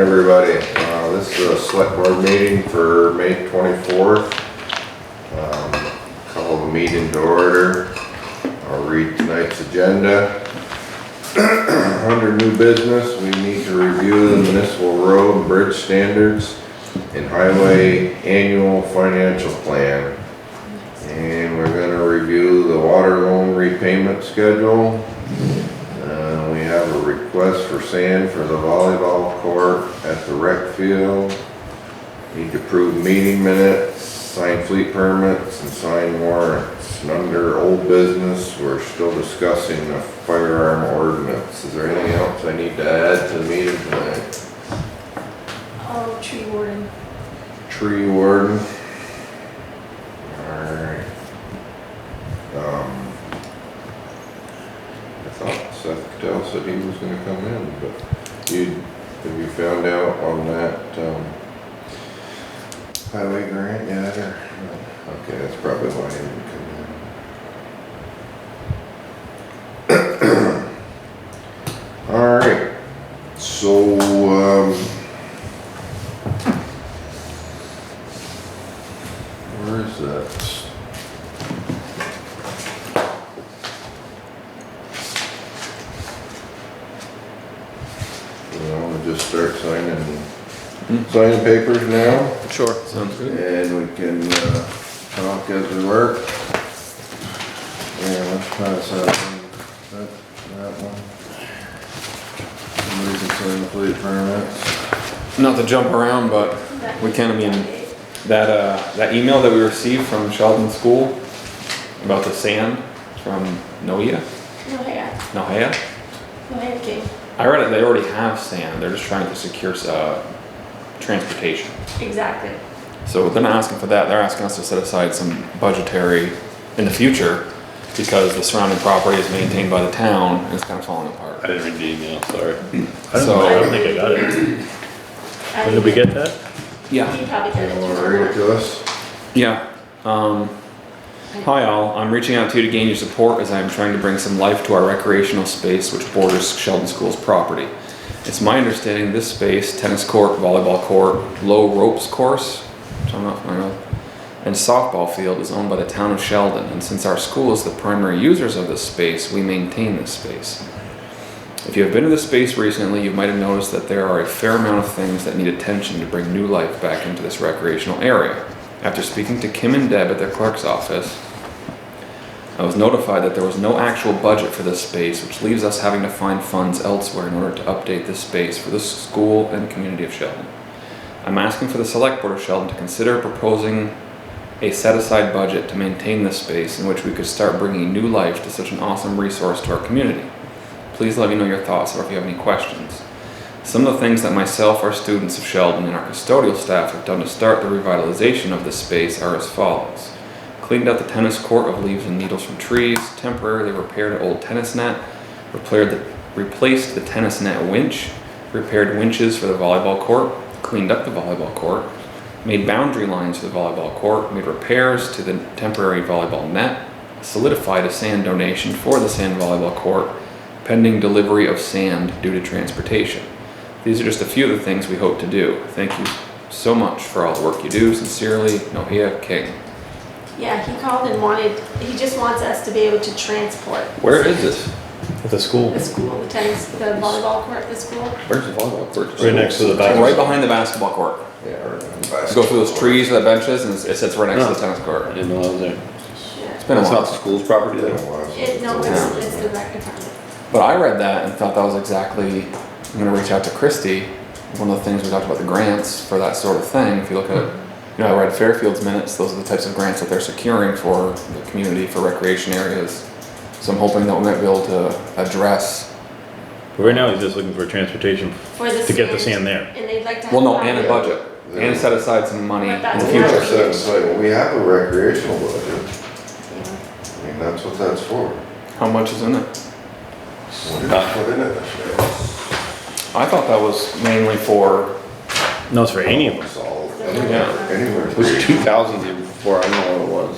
everybody. This is a select board meeting for May 24th. Call the meeting to order. I'll read tonight's agenda. Under new business, we need to review the municipal road and bridge standards and highway annual financial plan. And we're gonna review the water loan repayment schedule. We have a request for sand for the volleyball court at the rec field. Need to approve meeting minutes, sign fleet permits, and sign warrants. And under old business, we're still discussing the firearm ordinance. Is there anything else I need to add to the meeting tonight? Oh, tree warden. Tree warden. Alright. I thought Seth Cattell said he was gonna come in, but have you found out on that, highway grant yet, or? Okay, that's probably why he didn't come in. Alright, so, where is that? Just start signing papers now. Sure, sounds good. And we can talk as we work. Yeah, let's pass that one. Somebody can sign the fleet permits. Not to jump around, but we can. I mean, that email that we received from Sheldon School about the sand from Nohea King. I read it. They already have sand. They're just trying to secure transportation. Exactly. So they're not asking for that. They're asking us to set aside some budgetary in the future because the surrounding property is maintained by the town and it's kind of falling apart. I didn't read the email, sorry. I don't think I got it. When did we get that? Yeah. You probably got You wanna it. read it to us? Yeah. Hi all, I'm reaching out to you to gain your support as I'm trying to bring some life to our recreational space which borders Sheldon School's property. It's my understanding this space, tennis court, volleyball court, low ropes course, which I'm not familiar with, and softball field is owned by the town of Sheldon, and since our school is the primary users of this space, we maintain this space. If you have been to this space recently, you might have noticed that there are a fair amount of things that need attention to bring new life back into this recreational area. After speaking to Kim and Deb at their clerk's office, I was notified that there was no actual budget for this space, which leaves us having to find funds elsewhere in order to update this space for the school and community of Sheldon. I'm asking for the select board of Sheldon to consider proposing a set-aside budget to maintain this space in which we could start bringing new life to such an awesome resource to our community. Please let me know your thoughts or if you have any questions. Some of the things that myself, our students of Sheldon, and our custodial staff have done to start the revitalization of this space are as follows. Cleaned out the tennis court of leaves and needles from trees, temporarily repaired an old tennis net, replaced the tennis net winch, repaired winches for the volleyball court, cleaned up the volleyball court, made boundary lines for the volleyball court, made repairs to the temporary volleyball net, solidified a sand donation for the sand volleyball court, pending delivery of sand due to transportation. These are just a few of the things we hope to do. Thank you so much for all the work you do. Sincerely, Nohea King. Yeah, he called and he just wants us to be able to transport. Where is this? At the school. The school, the tennis, the volleyball court at the school. Where's the volleyball court? Right next to the basketball. Right behind the basketball court. Yeah, right. You go through those trees or the benches and it sits right next to the tennis I court. didn't know I was there. Yeah. It's been a That's not while. the school's property Been a though? while It's since- the rec department. But I read that and thought that was exactly, I'm gonna reach out to Christy. One of the things we talked about the grants for that sort of thing. If you look at, I read Fairfield's minutes, those are the types of grants that they're securing for the community, for recreation areas. So I'm hoping that we might be able to address, But right now he's just looking for transportation For the to get the sand there. And they'd like to have. well, no, and a budget. And set aside some money in the We future. have set aside- we have a recreational budget. Yeah. I mean, that's what that's for. How much is in it? What did I put in it this year? I thought that was mainly for, No, it's for any of them. It's all, Yeah. anywhere. It was 2,000 the year before, I don't know what it was.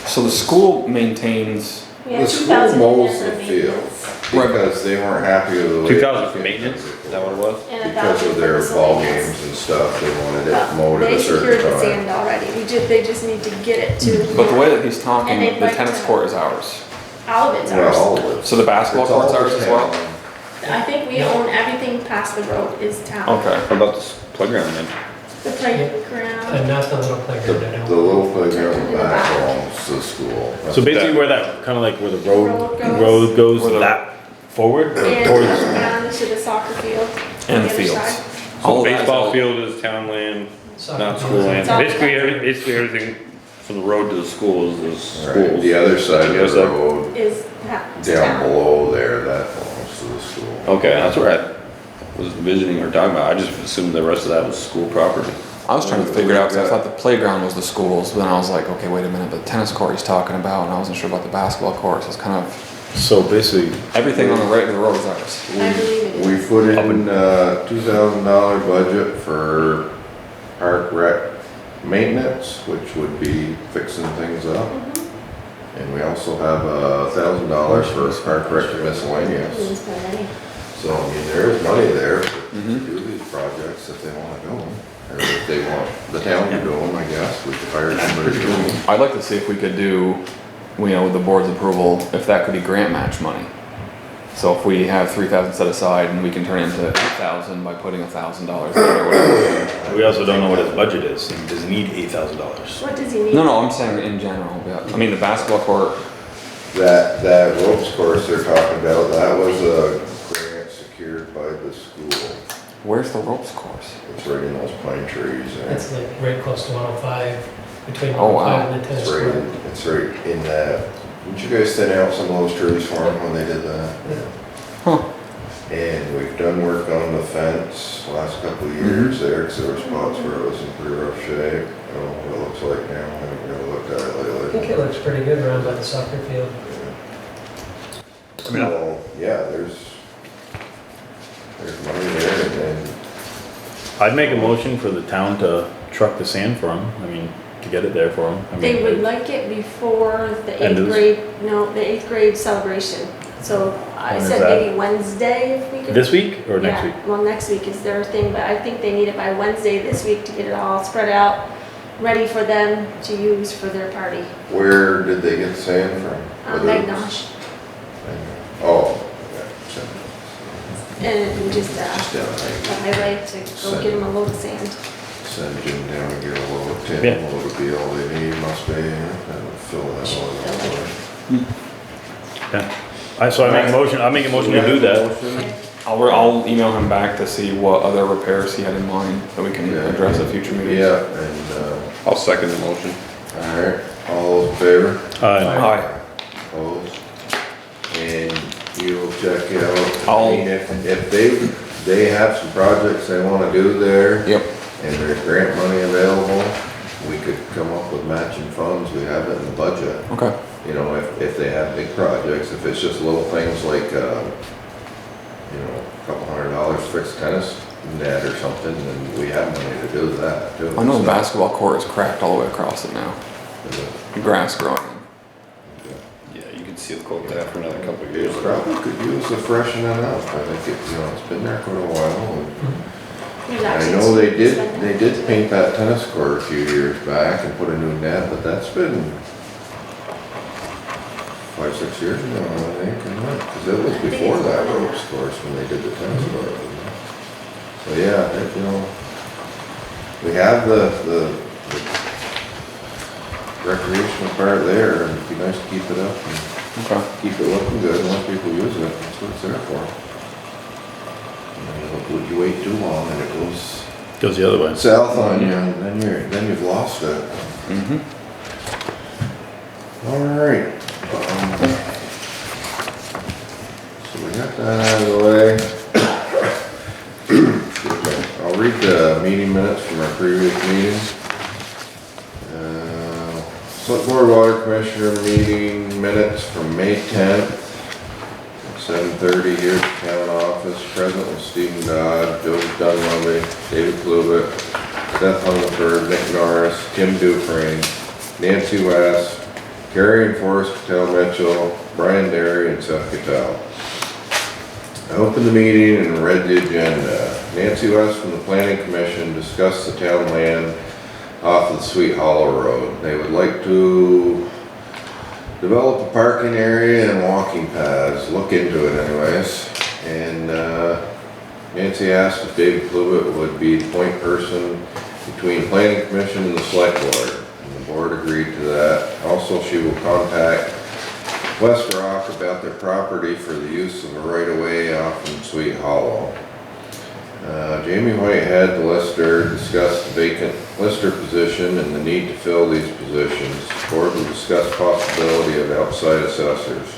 so the school maintains We had The school 2,000 in mows there the for field maintenance. because they weren't happy with the way. 2,000 for maintenance, is that what it was? And Because 1,000 of for their ball miscellaneous. games and stuff, they wanted it Well, mowed at they a secured certain the sand time. already, they just need to get it to. But the way that he's talking, And they'd the like tennis to- court is ours. All of it's Well, ours. all of it. So the basketball It's all court's the ours as well? town. I think we own everything past the road is town. Okay. How about this playground then? The playground, Not the little playground, I The don't. little playground in the back belongs to the school. So basically where that, kinda like where the Road goes. road goes Where the- that forward or and towards? down to the soccer field. And on the other fields. side. All So of that's baseball all- field is town land, Soccer not field. school land. Soccer Basically, field. basically everything from the road to the schools is Right, schools. the other side of Yes, the sir. road, Is down town. below there, that belongs to the school. Okay, that's where I was envisioning or talking about. I just assumed the rest of that was school property. I was trying to figure it out because I thought the playground was the schools, but then I was like, okay, wait a minute, the tennis court he's talking about, and I wasn't sure about the basketball court, so it's kind of, So basically, everything on the right of the road is ours. I believe it We is. put in $2,000 budget for park rec maintenance, which would be fixing things up. And we also have $1,000 for park rec We miscellaneous. didn't spend any. So, I mean, there is money there to Mhm. do these projects if they wanna do them. Or if they want the town to do them, I guess, we could hire somebody to do them. I'd like to see if we could do, you know, with the board's approval, if that could be grant match money. So if we have 3,000 set aside and we can turn it into 8,000 by putting $1,000 in or whatever. we also don't know what his budget is. Does he need $8,000? What does he need? No, I'm saying in general, yeah. I mean, the basketball court, That ropes course they're talking about, that was a grant secured by the school. where's the ropes course? It's right in those pine trees there. It's like right close to 105, between Oh, wow. 105 and the tennis It's right, court. it's right in that, didn't you guys thin out some of those trees for them when they did that? Huh. And we've done work on the fence last couple of years there, cause there were spots where it was in pretty rough shape. I don't know what it looks like now, I haven't really looked at it I think it lately. looks pretty good around by the soccer field. I mean, So, yeah, there's money there and then, I'd make a motion for the town to truck the sand for him. I mean, to get it there for him. I They mean, would like it before the End eighth of this- grade, no, the eighth grade celebration. So I When is said that? maybe Wednesday if we could. This week or next Yeah, week? well, next week is their thing, but I think they need it by Wednesday this week to get it all spread out, ready for them to use for their party. where did they get sand from? Magnosh. Oh, yeah, And just just down there. a highway to go get them a load of sand. Send Jim down and get a load of tin, Yeah. a load of be all they need, must be, and fill that all up. So I make a motion, I'll make a motion to do that. I'll email him back to see what other repairs he had in mind that we can Yeah. address at future meetings. Yeah, and, I'll second the motion. alright, all those in favor? Aye. Opposed? And you'll check out, I I'll- mean, if they have some projects they wanna do there. Yep. And there's grant money available, we could come up with matching funds, we have it in the budget. Okay. You know, if they have big projects, if it's just little things like, you know, a couple $100 to fix a tennis net or something, then we have money to do that too. I know the So- basketball court is cracked all the way across it now. Grass growing. Yeah, you can seal coat that for another couple of It years. probably could use a freshening up, I think it, you know, it's been there quite a while. And There's I actually know they two did paint that tennis court a few years back and put a new net, but that's been 5, 6 years ago, I think, because it was before that ropes course when they did the tennis court. wasn't it? So, yeah, I think, you know, we have the recreational part there, and it'd be nice to keep it up and Okay. keep it looking good, and let people use it, that's what it's there for. You know, you wait too long and it Goes the other way. south on you, and then you've lost it. Mm-hmm. All right. So we got that out of the way. I'll read the meeting minutes from our previous meeting. Select Board Water Commissioner meeting minutes from May 10th. 7:30 here at the town office. Present was Stephen Dodd, Joseph Dunleavy, David Klubick, Seth Hungerford, Nick Norris, Tim Dufresne, Nancy West, Gary and Forrest Patel Mitchell, Brian Derry and Seth Cattell. I opened the meeting and read the agenda. Nancy West from the Planning Commission discussed the town land off of the Sweet Hollow Road. They would like to develop a parking area and walking paths, look into it anyways. And Nancy asked if David Kluivert would be the point person between the Planning Commission and the Select Board. And the board agreed to that. Also, she will contact West Rock about their property for the use of a right-of-way off in Sweet Hollow. Jamie Whitehead, the lister, discussed the vacant lister position and the need to fill these positions. The board will discuss possibility of outside assessors.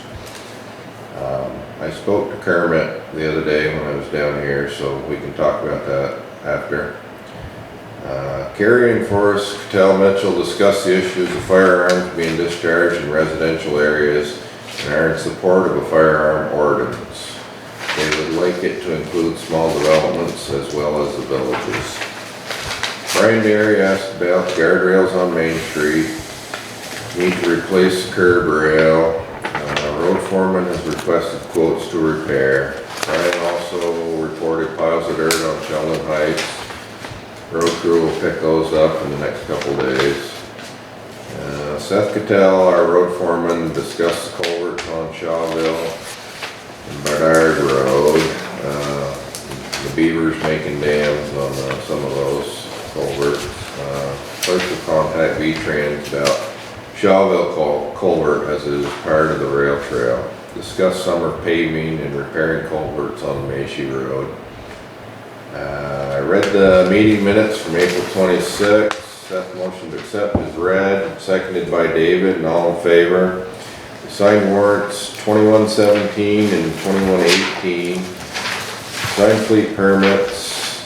I spoke to Kermit the other day when I was down here, so we can talk about that after. Carrie and Forrest Cattell Mitchell discussed the issues of firearms being discharged in residential areas and are in support of a firearm ordinance. They would like it to include small developments as well as the villages. Brian Derry asked about guardrails on Main Street. Need to replace the curb rail. Road foreman has requested quotes to repair. Brian also reported piles of dirt on Sheldon Heights. Road crew will pick those up in the next couple days. Seth Cattell, our road foreman, discussed the culverts on Shawville and Bernard Road. The beavers making dams on some of those culverts. First to contact V-Trans about Shawville culvert as it is part of the rail trail. Discuss summer paving and repairing culverts on the Meshi Road. I read the meeting minutes from April 26th. Seth motion to accept is read, seconded by David, and all in favor. The signed warrants 2117 and 2118. Signed fleet permits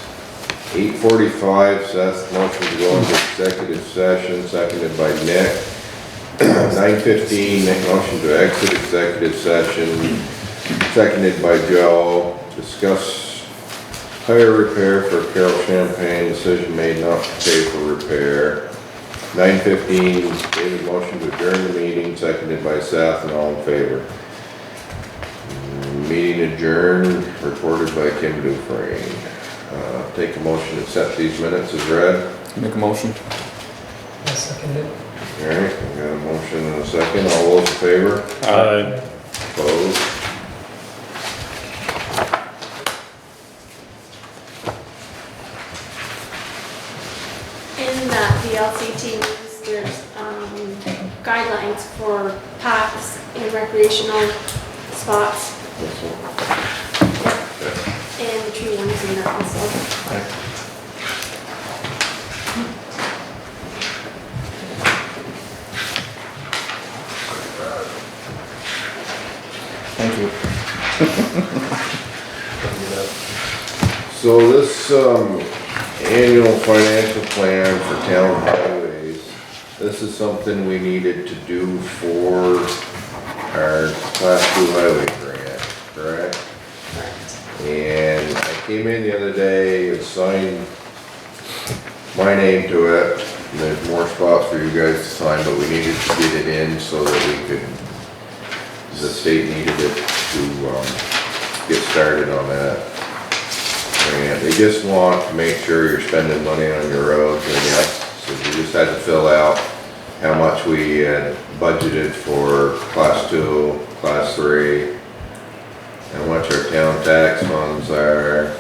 845. Seth motion to go into executive session, seconded by Nick. 9:15, Nick motion to exit executive session, seconded by Joe. Discuss tire repair for Carroll Champagne, decision made not to pay for repair. 9:15, David motion to adjourn the meeting, seconded by Seth, and all in favor. Meeting adjourned, reported by Kim Dufresne. Take a motion to accept these minutes as read. Make a motion. I'll second it. Alright, we got a motion and a second. All those in favor? Opposed? In the LCT news, there's guidelines for paths in recreational spots. This one. And the tree one is in there also. Thank you. So this, annual financial plan for town highways, this is something we needed to do for our class 2 highway grant, correct? And I came in the other day and signed my name to it. And there's more spots for you guys to sign, but we needed to get it in so that we could, the state needed it to get started on that. And they just want to make sure you're spending money on your roads, and yes, so you just had to fill out how much we had budgeted for class 2, class 3, how much our town tax funds are,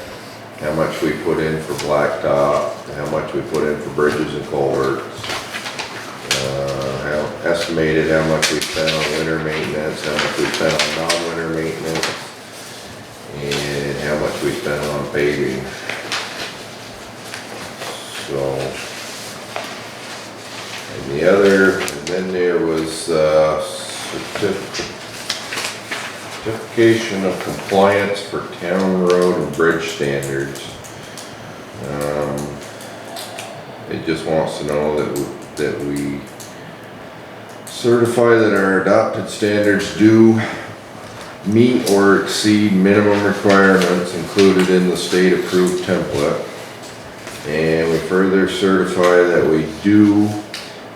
how much we put in for blacktop, how much we put in for bridges and culverts, estimated how much we spent on winter maintenance, how much we spent on non-winter maintenance, and how much we spent on paving. So, and then there was certification of compliance for town road and bridge standards. It just wants to know that we certify that our adopted standards do meet or exceed minimum requirements included in the state approved template. And we further certify that we do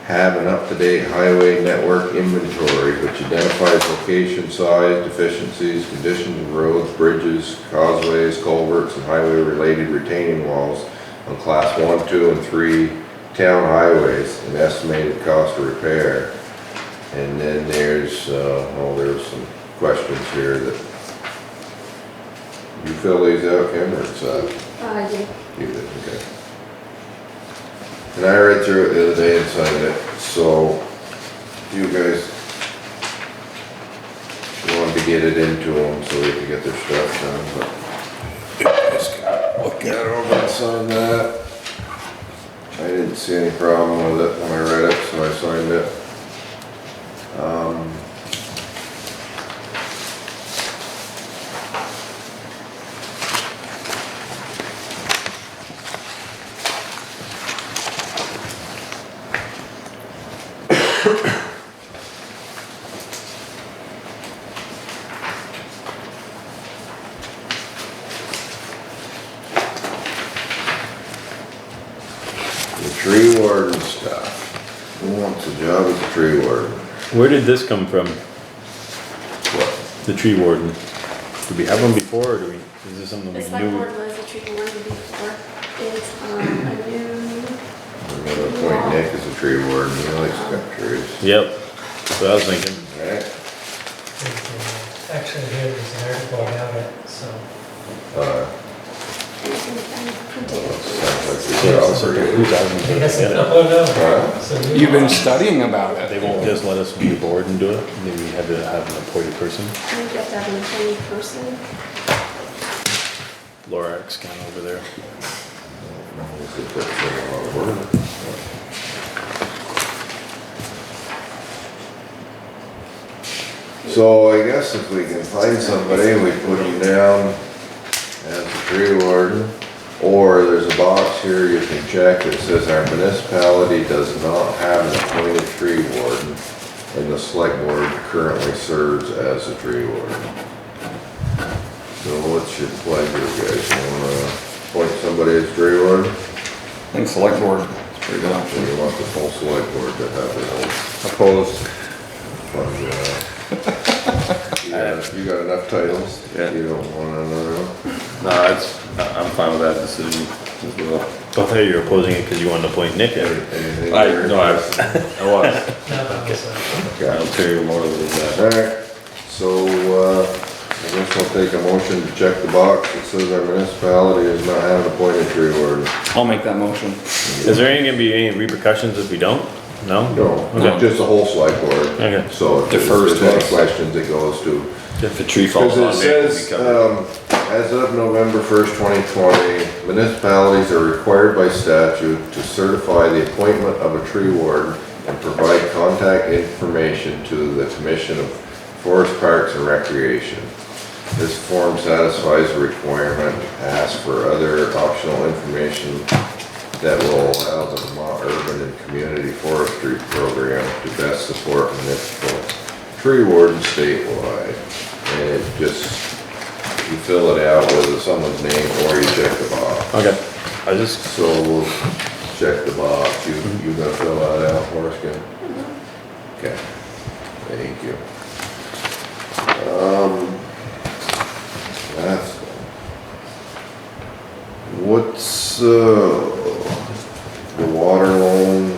have an up-to-date highway network inventory which identifies location, size, deficiencies, conditions of roads, bridges, causeways, culverts, and highway-related retaining walls on class 1, 2, and 3 town highways, and estimated cost of repair. And then there's some questions here that, you fill these out, Kim, or it's, I do. you did, okay. And I read through it the other day and signed it, so you guys wanted to get it into them so they can get their stuff done, but just gotta look at it over and sign that. I didn't see any problem with it when I read it, so I signed it. The tree warden stuff. Who wants a job as a tree warden? Where did this come from? What? The tree warden? Did we have one before, or is this something we The select knew? board was a tree warden before. It's, a new, I'm gonna appoint Nick as a tree warden, he likes to cut trees. Yep, that's what I was thinking. Alright, Actually, here, there's an article about it, so. I uh, printed well, it. sounds like your job for you. Who's asking for Yes, it? no, no. Huh? So You've been studying about They it. won't just let us be board and do it? Then we had to have an appointed person? I think you have to have an appointed person. Laura X kind of over there. This is a lot of work. So I guess if we can find somebody, we put them down as a tree warden. Or there's a box here you can check that says our municipality does not have an appointed tree warden, and the select board currently serves as a tree warden. So what's your pleasure, guys? You wanna appoint somebody as tree warden? I think select board is pretty good Or option. you want the full select board to have their own Opposed. fun You got enough titles? Yeah. You don't want another one? No, I'm fine with that decision as well. I thought you were opposing it because you wanted to appoint Nick as Anything I there? was. No, that was, Okay. Ulterior motive is that. Alright, so, I guess I'll take a motion to check the box that says our municipality does not have an appointed tree warden. I'll make that motion. Is there gonna be any repercussions if we don't? No? No, Okay. just the whole select board. Okay. So if Defers there's to any us. questions, it goes to. If the tree falls Because on it me, it'll be says, covered. as of November 1st, 2020, municipalities are required by statute to certify the appointment of a tree warden and provide contact information to the Commission of Forest Parks and Recreation. This form satisfies the requirement to ask for other optional information that will allow the Vermont Urban and Community Forestry Program to best support municipal tree wardens statewide. And it just, you fill it out with someone's name or you check the box. Okay. I just, So we'll check the box. You gonna fill that out for us, Kim? Okay. Thank you. That's, what's, the water loan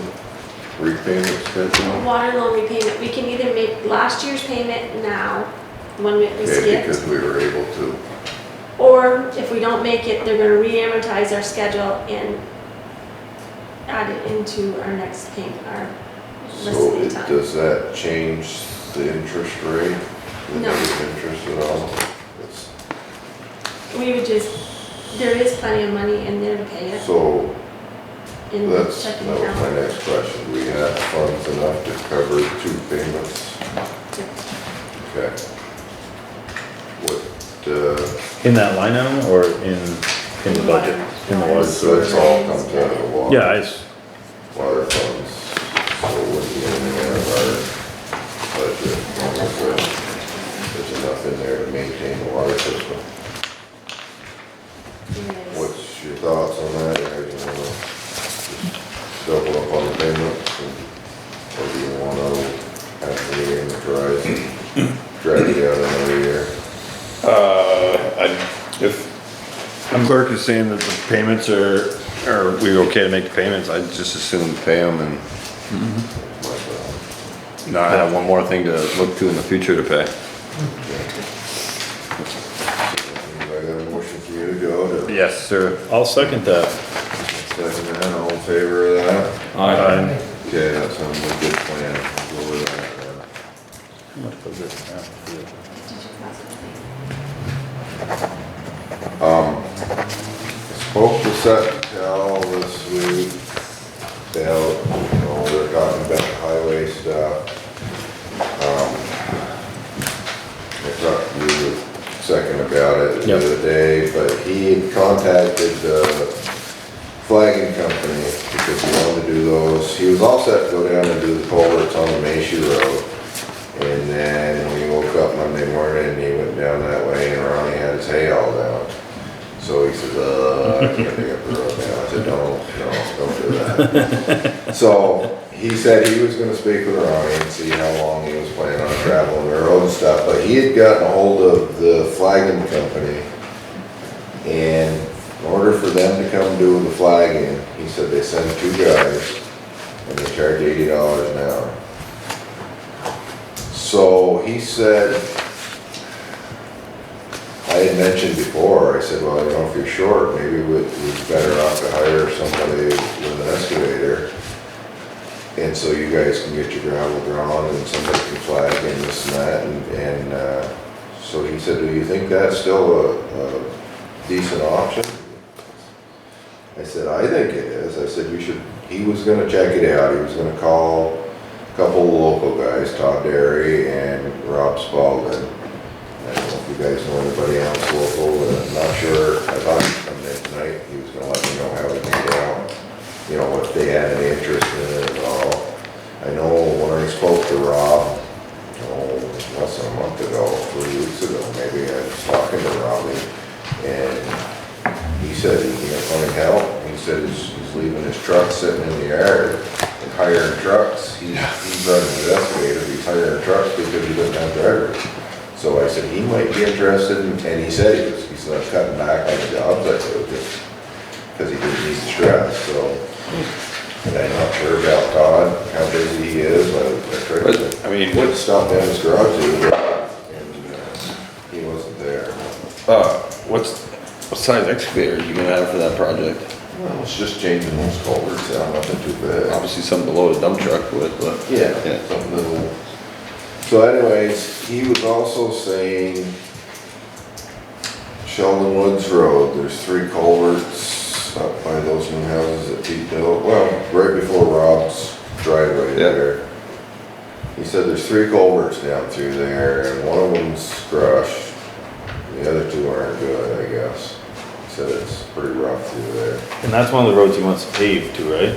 repayment schedule? Water loan repayment, we can either make last year's payment now, when we Okay, skipped, because we were able to. or if we don't make it, they're gonna re-amortize our schedule and add it into our next payment, our rest So of the it, time. does that change the interest rate? The No. interest at all? It's- We would just, there is plenty of money in there to pay it So in the that checking was my account. next question. We have funds enough to cover 2 payments? Okay. What, in that line item or in the budget? In the Water. water. so it's all comes out of the water? Yeah, I just, Water funds, so it wouldn't be anything out of our budget. There's enough in there to maintain the water system. Yes. What's your thoughts on that, or you wanna just double up on the payments? saying that the payments are we okay to make the payments, I just assume pay them and not have one more thing to look to in the future to pay. I got a motion for you to go to. Yes, sir. I'll second that. Second, and all in favor of that? Aye. Okay, that sounds like a good plan. Go with that. How much was it? Did you pass Spoke to Sutton this week about, they're talking about the highway stuff. I talked to you a second about it the Yep. other day, but he had contacted the flagging company because he wanted to do those. He was all set to go down and do the culverts on the Meshi Road. And then when he woke up Monday morning, he went down that way and Ronnie had his hay all down. So he said, I can't dig up the road now. I said, don't do that. So he said he was gonna speak with Ronnie and see how long he was planning on traveling the road and stuff, but he had gotten a hold of the flagging company. And in order for them to come do the flagging, he said they send 2 guys and they charge $80 an hour. So he said, I had mentioned before, I said, well, if you're short, maybe we'd better off to hire somebody with an excavator. And so you guys can get your gravel drawn and somebody can flag and this and that. And so he said, do you think that's still a decent option? I said, I think it is. I said, he was gonna check it out. He was gonna call a couple of local guys, Todd Derry and Rob Spalding. I don't know if you guys know anybody else local, I'm not sure. I thought he'd come in tonight. He was gonna let me know how it came out. If they had any interest in it at all. I know when I spoke to Rob, less than a month ago, 3 weeks ago, maybe, I was talking to Robbie, and he said he can't find help. He said he's leaving his truck sitting in the yard and hiring trucks. He's running his excavator, he's hiring trucks because he doesn't have drivers. So I said he might be interested, and he said he's not cutting back on the jobs I do, just because he didn't need the stress, so. And I'm not sure about Todd, how busy he is. I tried to, wouldn't stop down his garage the other day, and he wasn't there. What size excavator are you gonna have for that project? Well, it's just changing those culverts out, nothing too bad. Obviously something below a dump truck with, but. Yeah, something little. So anyways, he was also saying Sheldon Woods Road, there's 3 culverts up by those new houses that Pete built, well, right before Rob's driveway there. He said there's 3 culverts down through there, and one of them's crushed. The other 2 aren't good, I guess. He said it's pretty rough through there. And that's one of the roads he wants to pave too, right?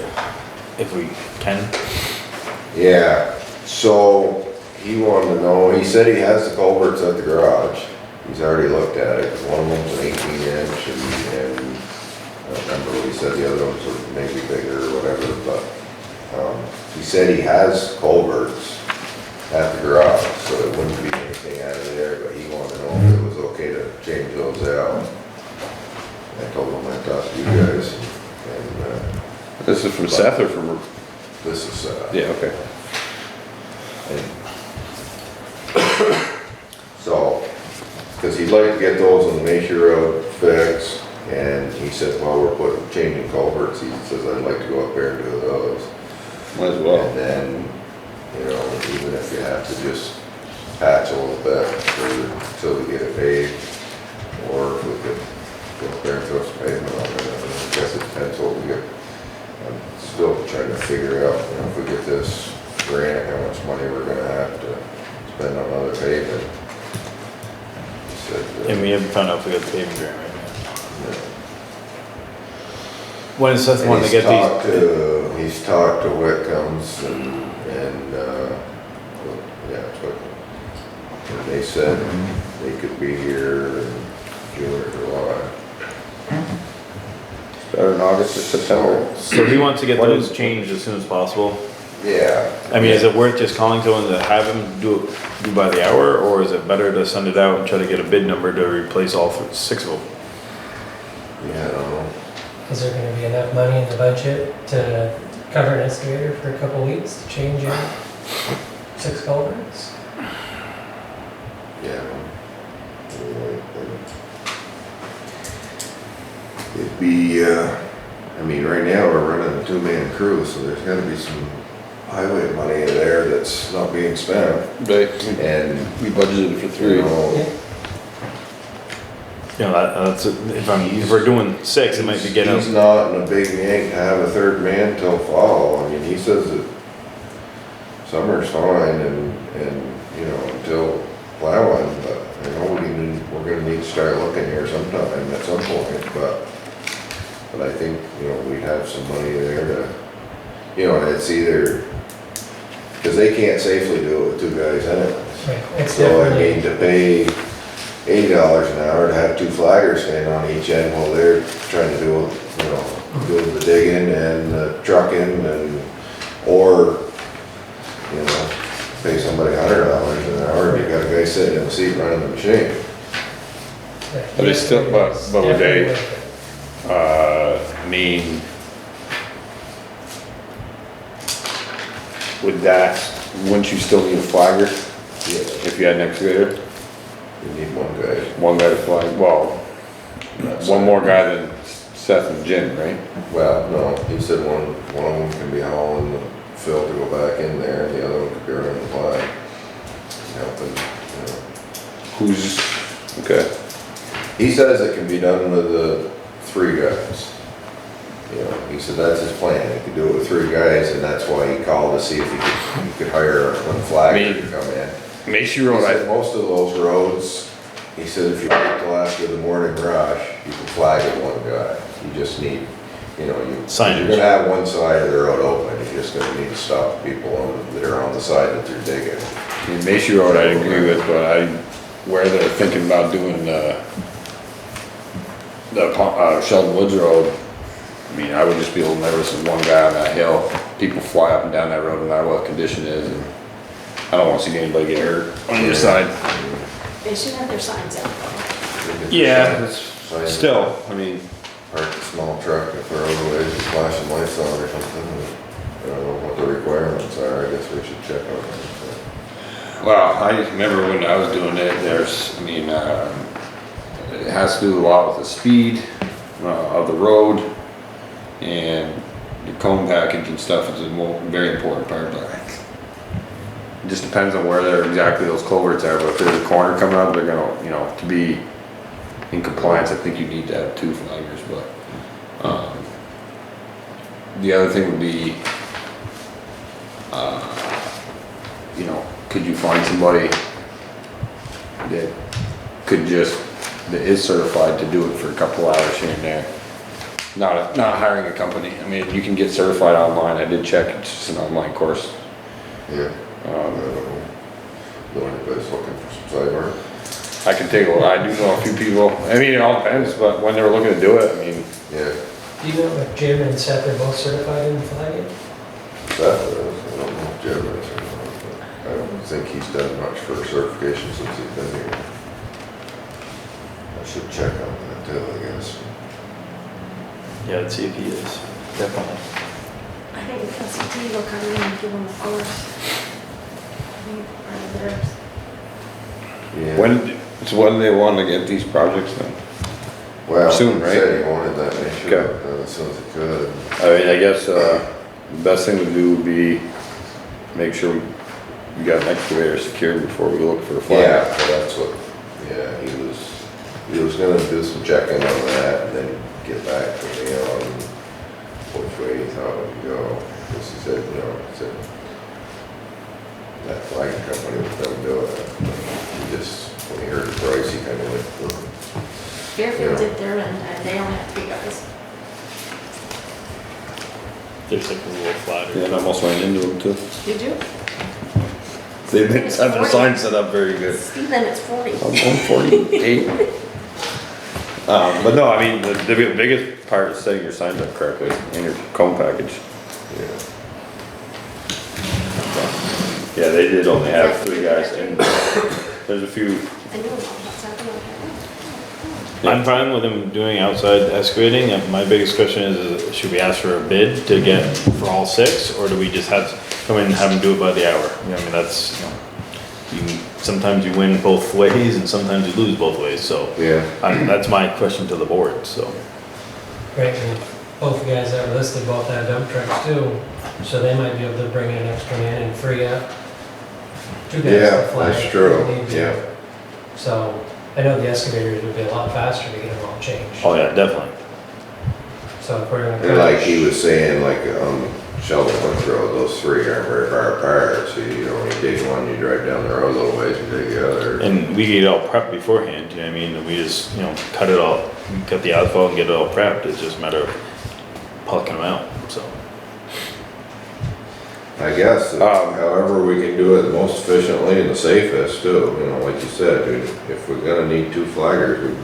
If we can. Yeah, so he wanted to know, he said he has the culverts at the garage. He's already looked at it. One of them's an 18-inch and I don't remember what he said, the other ones were maybe bigger or whatever, but he said he has culverts at the garage, so it wouldn't be anything out of there, but he wanted to know if it was okay to change those out. I told him I talked to you guys, and This is from Seth or from? this is, Yeah, okay. so, because he'd like to get those on the Meshi Road fixed. And he said, well, we're changing culverts. He says, I'd like to go up there and do those. Might as well. And then, even if you have to just patch a little bit until we get it paved, or if we could go up there and throw some pavement on it. I guess it depends what we get. I'm still trying to figure out, if we get this grant, how much money we're gonna have to spend on other pavement. He said, And we haven't found out if we got the paving grant right now. When is Seth wanting to get these? He's talked to Whitcombs and they said they could be here in June or July. Start in August or September. So he wants to get those changed as soon as possible. Yeah. I mean, is it worth just calling someone to have him do by the hour, or is it better to send it out and try to get a bid number to replace all 6 of them? Yeah, I don't Is there gonna be enough money in the budget to cover an excavator for a couple weeks to change in 6 culverts? Yeah. It'd be, I mean, right now we're running a 2-man crew, so there's gotta be some highway money in there that's not being spent. Right, And, we budgeted for you 3. know, Yeah. You know, that's, if we're doing 6, it might be getting. he's not in a big yank to have a 3rd man till fall. I mean, he says that summer's fine and, you know, until plowing, but I know we're gonna need to start looking here sometime at some point, but I think, you know, we'd have some money there to, you know, it's either, cause they can't safely do it with 2 guys anyways. Right, it's So I definitely, mean, to pay $80 an hour to have 2 flaggers stand on each end while they're trying to do, you know, doing the digging and the trucking and, or, you know, pay somebody $100 an hour and you got a guy sitting in the seat running the machine. yeah, But it's still- but it's would definitely they- worth it. I mean, wouldn't you still need a flagger Yeah, if you had an excavator? you need 1 guy. One guy to flag, well, That's one it. more guy than Seth and Jim, right? Well, no, he said one of them can be hauling the fill to go back in there and the other one could be running the flag. Helping, you know. Who's, okay, He says it can be done with the 3 guys. You know, he said that's his plan, he could do it with 3 guys, and that's why he called to see if he could hire one flagger to come in. Macy He Road, said most of those roads, he said if you wait till after the morning rush, you can flag with 1 guy. You just need, you know, Signage. you're gonna have one side of the road open, you're just gonna need to stop people that are on the side that they're digging. I mean, Macy Road I'd agree with, but where they're thinking about doing the Sheldon Woods Road, I mean, I would just be a little nervous with 1 guy on that hill. People fly up and down that road no matter what condition it is, and I don't wanna see anybody get hurt on either side. They should have their signs out though. Yeah, Sign- still, I mean, Park a small truck if they're otherwise just flashing lights on or something. I don't know what the requirements are, I guess we should check on that. well, I just remember when I was doing it, it has to do a lot with the speed, of the road, and the cone package and stuff is a very important part, but it just depends on where exactly those culverts are, but if there's a corner coming up, they're gonna, you know, to be in compliance, I think you need to have 2 flaggers, but, the other thing would be, you know, could you find somebody that that is certified to do it for a couple hours here and there? Not hiring a company. I mean, you can get certified online. I did check. It's just an online course. Yeah, I don't know. Know anybody's looking for some side work? I can take a look. I do know a few people. I mean, it all depends, but when they were looking to do it, I mean, Yeah, Do you know if Jim and Seth are both certified in flagging? Seth is, I don't know if Jim is or not, but I don't think he's done much for certification since he's been here. I should check on that too, I guess. Yeah, let's see if he is, definitely. I think LCT will come in and give them a course. I think part of theirs. Yeah. when they want to get these projects done. Well, soon, he right? said he wanted that issue Okay. as soon as he could. I mean, I guess, the best thing to do would be make sure we got an excavator secured before we look for a Yeah, flag. well, that's what, yeah, he was gonna do some checking on that and then get back to me on which way he thought it would go. Because he said, you know, that flagging company was gonna do it. He just, when he heard the price, he kinda went, "Ugh." Fairfield did their end, and they only have 3 guys. There's like a little flatter. Yeah, and I almost ran into them too. Did you? They didn't have their sign set up very good. Speed limit's 40. I'm 148. But no, I mean, the biggest part is setting your signs up correctly in your cone package. Yeah. Yeah, they did only have 3 guys and there's a few, I knew it was happening. I'm fine with him doing outside excavating. My biggest question is should we ask for a bid to get for all 6, or do we just come in and have him do it by the hour? I mean, that's, sometimes you win both ways and sometimes you lose both ways, so. Yeah. That's my question to the board, so. Right, and both the guys that were listed both have dump trucks too, so they might be able to bring an extra man and free up 2 guys Yeah, to fly. that's if true, they need to. yeah. So, I know the excavators would be a lot faster to get them all changed. Oh yeah, definitely. So if we're gonna. And like he was saying, like, Sheldon Town Road, those 3 aren't very far apart, so you know, when you dig one, you drive down the road a little ways, you dig the other. And we get it all prepped beforehand, you know what I mean? We just, cut it all, cut the asphalt and get it all prepped. It's just a matter of plucking them out, so. I guess, however we can do it the most efficiently and the safest too, you know, like you said, dude, if we're gonna need 2 flaggers,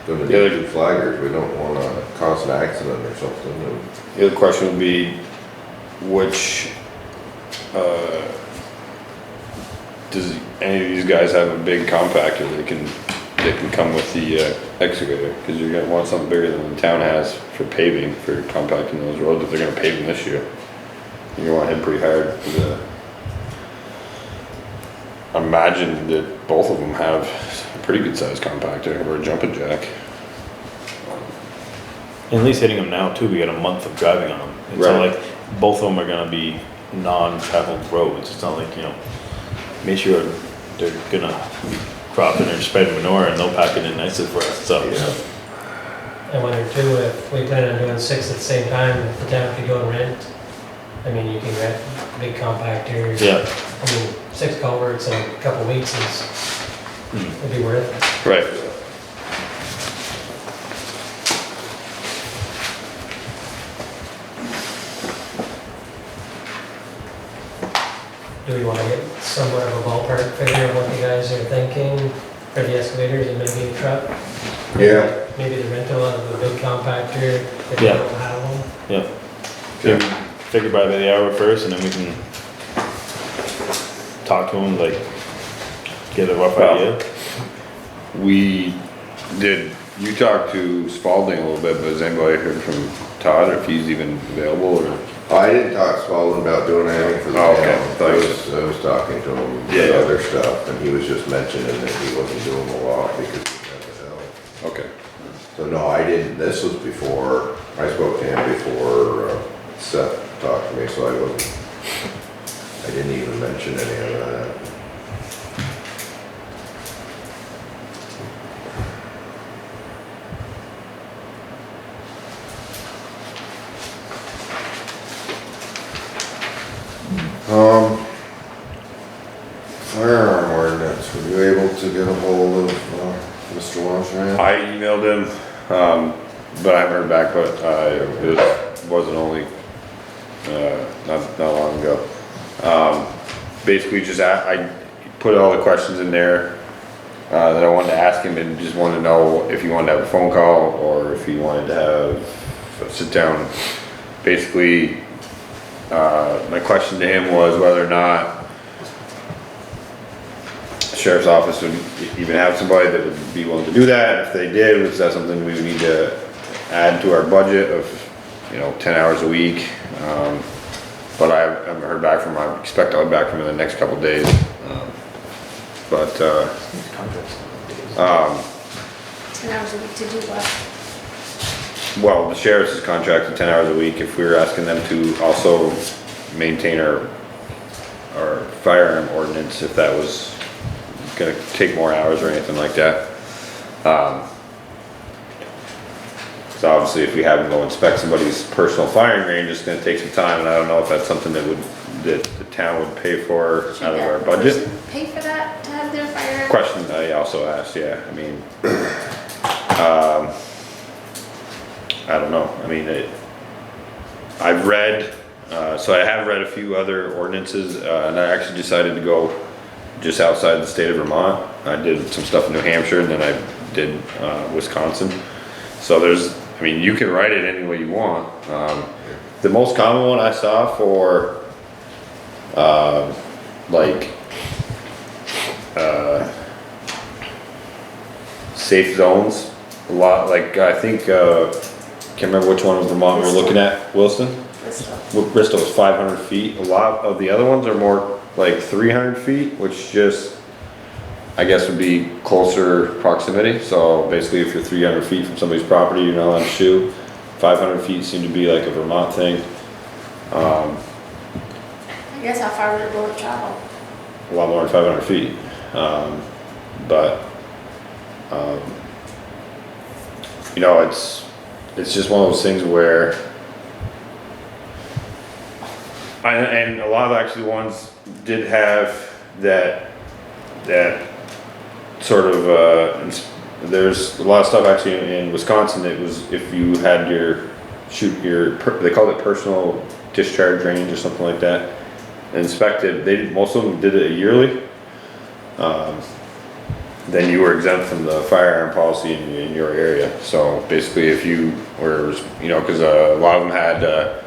we're gonna need 2 flaggers, we don't wanna cause an accident or something. The other question would be, which, does any of these guys have a big compactor that can come with the excavator? Cause you're gonna want something bigger than the town has for paving, for compacting those roads if they're gonna pave them this year. You're gonna want to hit pretty hard. I imagine that both of them have a pretty good sized compactor or a jumping jack. And at least hitting them now too, we got a month of driving on them. It's not Right. like both of them are gonna be non-traveled roads. It's not like, make sure they're gonna be cropping or spreading manure and they'll pack it in nicely for us, so. Yeah. I wonder too, if we plan on doing 6 at the same time, if the town could go and rent. I mean, you can rent big compactors. Yeah, I mean, 6 culverts in a couple weeks would be worth it. Right. Do we wanna get somewhat of a ballpark figure of what the guys are thinking for the excavators and maybe a truck? Yeah. Maybe the rental of a big compactor if we Yeah. don't have one. yeah. Yeah. Figure by the hour first and then we can talk to them, like, get a rough Well, idea. You talked to Spalding a little bit, but has anybody heard from Todd or if he's even available or? I didn't talk to Spalding about doing anything for the Oh, town. okay. I was talking to him Yeah, about yeah. other stuff, and he was just mentioning that he wasn't doing a lot because he had the help. Okay. So no, I didn't, this was before, I spoke to him before Seth talked to me, so I didn't even mention any of that. Firearm ordinance, were you able to get a hold of Mr. Washington? I emailed him, but I haven't heard back, but it wasn't only, not long ago. Basically just, I put all the questions in there, that I wanted to ask him and just wanted to know if he wanted to have a phone call or if he wanted to have a sit down. Basically, my question to him was whether or not the sheriff's office would even have somebody that would be willing to do that. If they did, was that something we would need to add to our budget of, 10 hours a week? But I haven't heard back from him. I expect I'll be back from him in the next couple of days. 10 hours a week to do what? Well, the sheriff's is contracted 10 hours a week. If we were asking them to also maintain our firearm ordinance, if that was gonna take more hours or anything like that. So obviously if we have them go inspect somebody's personal firing range, it's gonna take some time, and I don't know if that's something that the town would pay for Should out of that our budget. person pay for that to have their fire? Question I also asked, yeah, I mean, I don't know, I mean, I've read, so I have read a few other ordinances, and I actually decided to go just outside the state of Vermont. I did some stuff in New Hampshire, and then I did, Wisconsin. So you can write it any way you want. The most common one I saw for, safe zones a lot, like, I think, can't remember which one of Vermont we're looking at, Wilson? Bristol. Well, Bristol is 500 feet. A lot of the other ones are more like 300 feet, which just, I guess would be closer proximity. So basically if you're 300 feet from somebody's property, you're not allowed to shoot. 500 feet seem to be like a Vermont thing. I guess how far would a bullet travel? A lot more than 500 feet. But, you know, it's just one of those things where, and a lot of actually ones did have that sort of, there's a lot of stuff actually in Wisconsin. It was if you had they called it personal discharge range or something like that, inspected, most of them did it yearly. Then you were exempt from the firearm policy in your area. So basically if you were, you know, cause a lot of them had,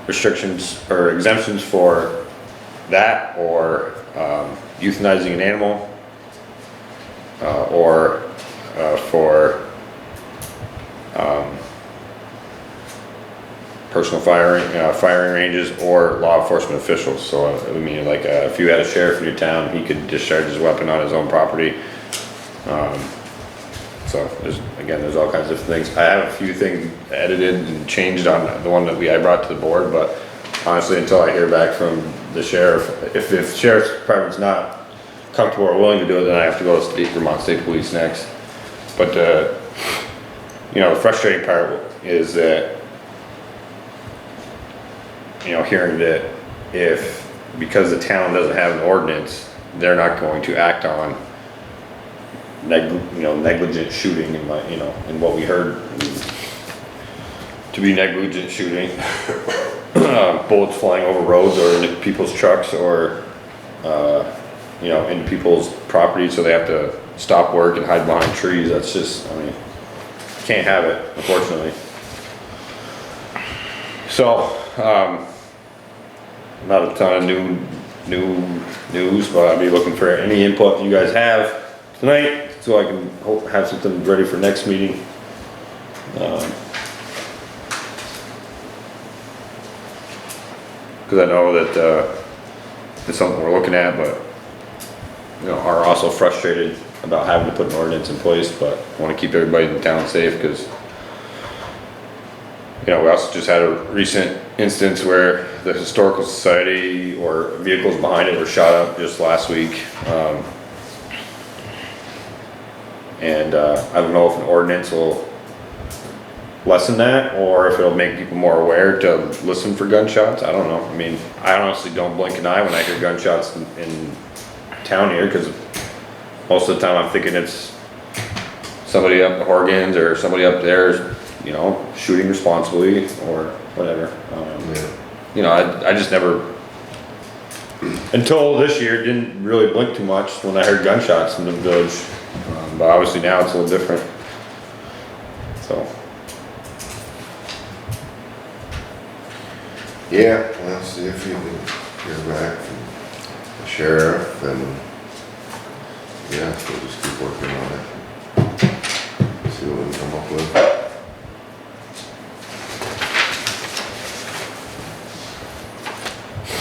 restrictions or exemptions for that, or euthanizing an animal, or for personal firing ranges, or law enforcement officials. So I mean, like if you had a sheriff in your town, he could discharge his weapon on his own property. So there's all kinds of things. I have a few things edited and changed on the one that I brought to the board, but honestly, until I hear back from the sheriff, if the sheriff's department's not comfortable or willing to do it, then I have to go to Vermont State Police next. But you know, the frustrating part is that, you know, hearing that because the town doesn't have an ordinance, they're not going to act on negligent shooting, in what we heard to be negligent shooting, bullets flying over roads or into people's trucks, or into people's property, so they have to stop work and hide behind trees. That's just, can't have it, unfortunately. So not a ton of new news, but I'll be looking for any input you guys have tonight, so I can have something ready for next meeting. Because I know that it's something we're looking at, but are also frustrated about having to put an ordinance in place, but want to keep everybody in the town safe, because we also just had a recent instance where the historical society or vehicles behind it were shot up just last week. And I don't know if an ordinance will lessen that, or if it'll make people more aware to listen for gunshots. I don't know. I honestly don't blink an eye when I hear gunshots in town here, because most of the time I'm thinking it's somebody up the Horgans or somebody up there, shooting responsibly or whatever. I just never, until this year, didn't really blink too much when I heard gunshots in the village. But obviously now it's a little different. So. Yeah, well, see if you can hear back from the sheriff, and we'll just keep working on it. See what we can come up with.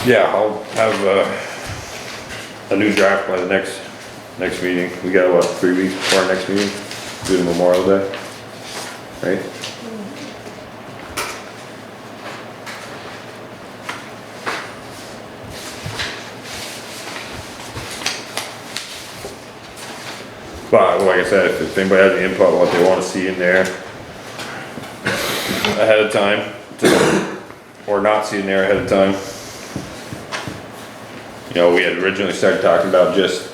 Yeah, I'll have a new draft by the next meeting. We got 3 weeks before our next meeting, due to Memorial Day, right? But like I said, if anybody has any input on what they want to see in there ahead of time, or not see in there ahead of time. We had originally started talking about just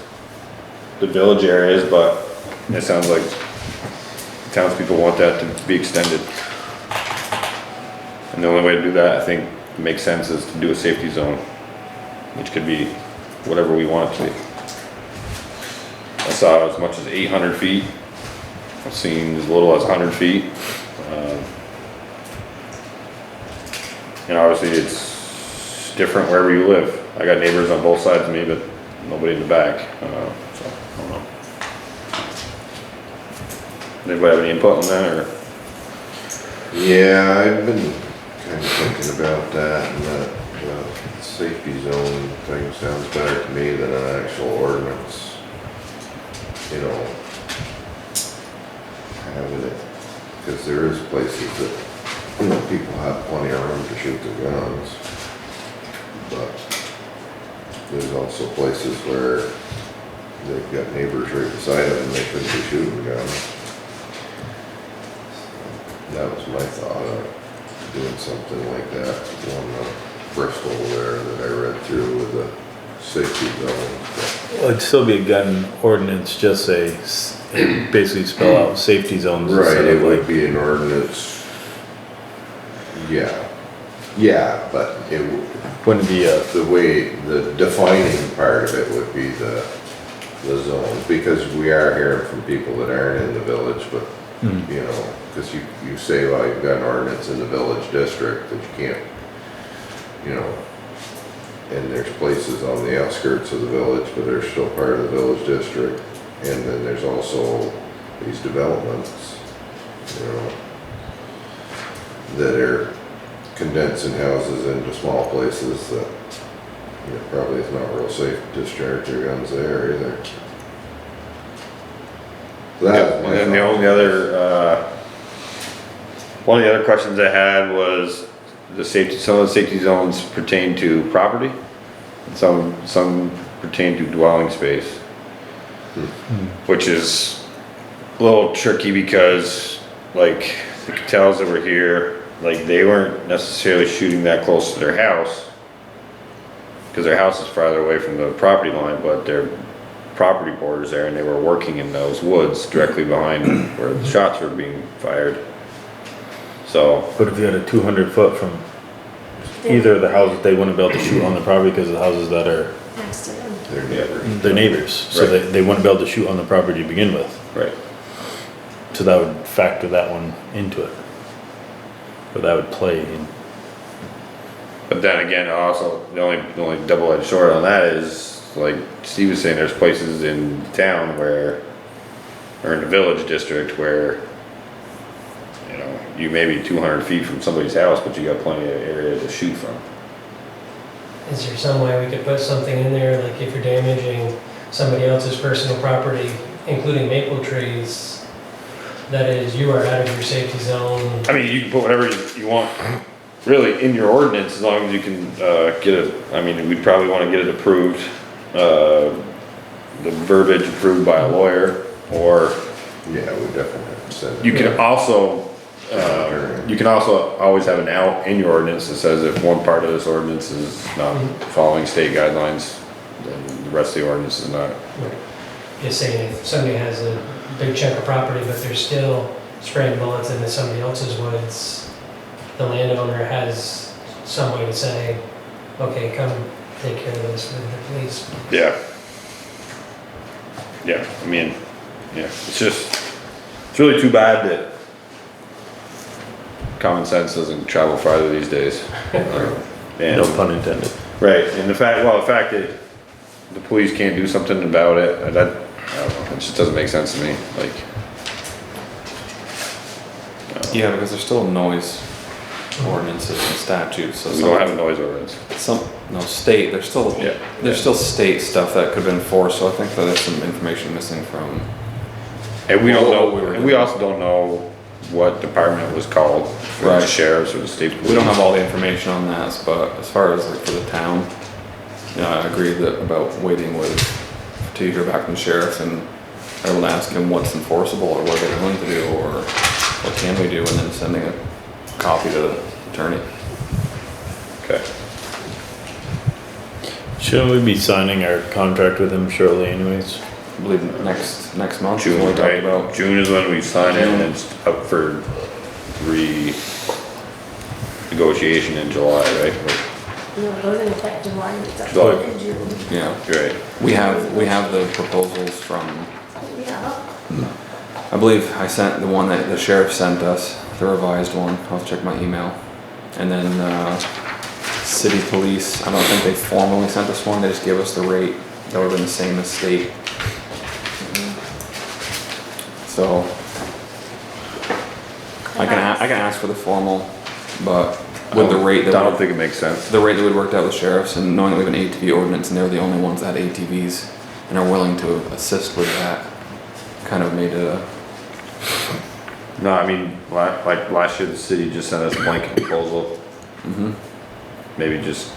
the village areas, but it sounds like townspeople want that to be extended. And the only way to do that, I think, makes sense, is to do a safety zone, which could be whatever we want it to be. I saw as much as 800 feet. I've seen as little as 100 feet. And obviously it's different wherever you live. I got neighbors on both sides of me, but nobody in the back, so I don't know. Anybody have any input on that, or? Yeah, I've been kind of thinking about that, and the safety zone thing sounds better to me than an actual ordinance. You know, having it, because there is places that, you know, people have plenty of room to shoot their guns. But there's also places where they've got neighbors right beside them and they couldn't be shooting guns. That was my thought of doing something like that on Bristol there that I read through with the safety zone. Well, it'd still be a gun ordinance, just say, basically spell out safety zones. Right, instead it of would like- be an ordinance. Yeah, but it would. Wouldn't be a, The way, the defining part of it would be the zones, because we are hearing from people that aren't in the village, but, you know, because you say, well, you've got an ordinance in the village district that you can't, you know, and there's places on the outskirts of the village, but they're still part of the village district, and then there's also these developments, you know, that are condensing houses into small places that, you know, probably it's not real safe to discharge your guns there either. So that was my And then the thought. only other, one of the other questions I had was the safety, some of the safety zones pertain to property. And some pertain to dwelling space. Which is a little tricky because like the Cattells that were here, like they weren't necessarily shooting that close to their house. Cause their house is farther away from the property line, but their property borders there and they were working in those woods directly behind where the shots were being fired. So, but if you had a 200 foot from either of the houses, they wouldn't be able to shoot on the property because of the houses that are Next to them. They're neighbors. their neighbors. So Right. they wouldn't be able to shoot on the property to begin with. right. So that would factor that one into it. Or that would play in. But then again, also, the only double-edged sword on that is, like Steve was saying, there's places in town where, or in the village district where, you know, you may be 200 feet from somebody's house, but you got plenty of area to shoot from. Is there some way we could put something in there, like if you're damaging somebody else's personal property, including maple trees, that is, you are out of your safety zone? I mean, you can put whatever you want, really, in your ordinance, as long as you can, get it, I mean, we'd probably wanna get it approved, the verbiage approved by a lawyer, or Yeah, we definitely have to send it. you can also, always have an out in your ordinance that says if one part of this ordinance is not following state guidelines, then the rest of the ordinance is not. Just saying, if somebody has a big chunk of property, but they're still spraying bullets into somebody else's woods, the landowner has some way to say, okay, come take care of this with the police. Yeah. Yeah, I mean, yeah, it's really too bad that common sense doesn't travel farther these days. And, No pun intended. right, and the fact that the police can't do something about it, I don't know, it just doesn't make sense to me, like. Yeah, because there's still noise ordinances and statutes, so We don't have a noise ordinance. state, Yeah. there's still state stuff that could have been enforced, so I think that there's some information missing from, And we don't Well, we know, were and we also don't know what department was called, for the Right. sheriffs or the state police. we don't have all the information on that, but as far as like for the town, yeah, I agree that about waiting till you hear back from the sheriff and I will ask him what's enforceable or what they're going to do or what can we do, and then sending a copy to the attorney. Okay. Shouldn't we be signing our contract with him shortly anyways? I believe next month is June, what we talked right? about. June is when we sign it, and it's up for negotiation in July, right? No, it goes into effect July, it's up July. in June. Yeah, You're right. we have the proposals from, Yeah, I believe I sent the one that the sheriff sent us, the revised one. I'll have to check my email. And then, city police, I don't think they formally sent us one, they just gave us the rate. That would've been the same as state. So, I can ask for the formal, but with the rate I that don't think it makes sense. the rate that would worked out with sheriffs, and knowing that we have an ATV ordinance and they're the only ones that have ATVs and are willing to assist with that, kind of made it a, No, I mean, like last year, the city just sent us a blanket proposal. Maybe just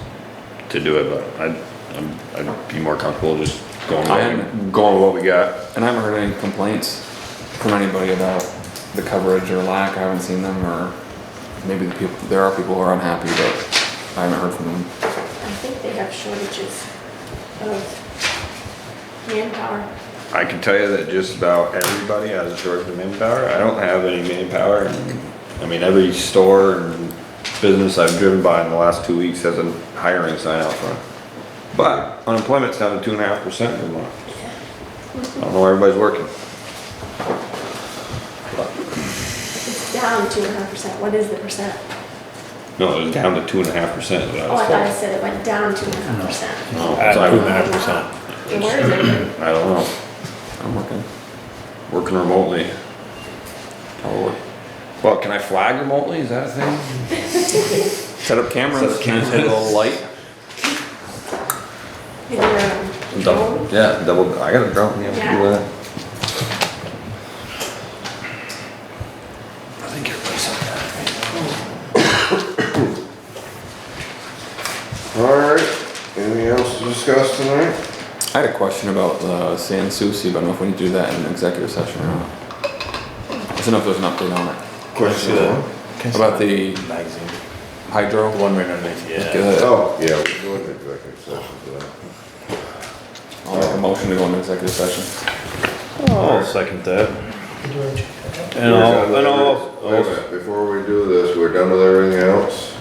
to do it, but I'd be more comfortable just going with what we got. and I haven't heard any complaints from anybody about the coverage or lack. I haven't seen them, or maybe there are people who are unhappy, but I haven't heard from them. I think they have shortages of manpower. I can tell you that just about everybody has a shortage of manpower. I don't have any manpower. I mean, every store and business I've driven by in the last 2 weeks has a hiring sign out front. But unemployment's down to 2.5% in Vermont. I don't know where everybody's working. It's down 2.5%. What is the percent? No, it was down to 2.5% is what I Oh, was I thought I told. said it went down 2.5%. No, At so I 2.5%. And where is it? I don't know. I'm Working remotely. Well, can I flag remotely? Is that a thing? Set up cameras, can hit a little light. Maybe a drone? Yeah, double. I got a drone. Yeah, we can do that. I think everybody's on that. Alright, anything else to discuss tonight? I had a question about San Souci, but I don't know if we need to do that in an executive session or not. I don't know if there's an update on it. Question About the Magazine. hydro. The one right underneath, yeah. Good. Oh, yeah, we can go into executive session for that. I'll make a motion to go into executive session. I'll second that. Did you want to check that out? And Wait a minute, before we do this, we're done with everything else?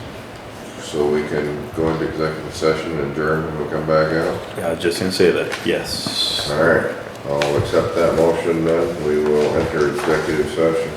So we can go into executive session and adjourn and we'll come back out? Yeah, I was just gonna say that, yes. Alright, I'll accept that motion then, we will enter executive session.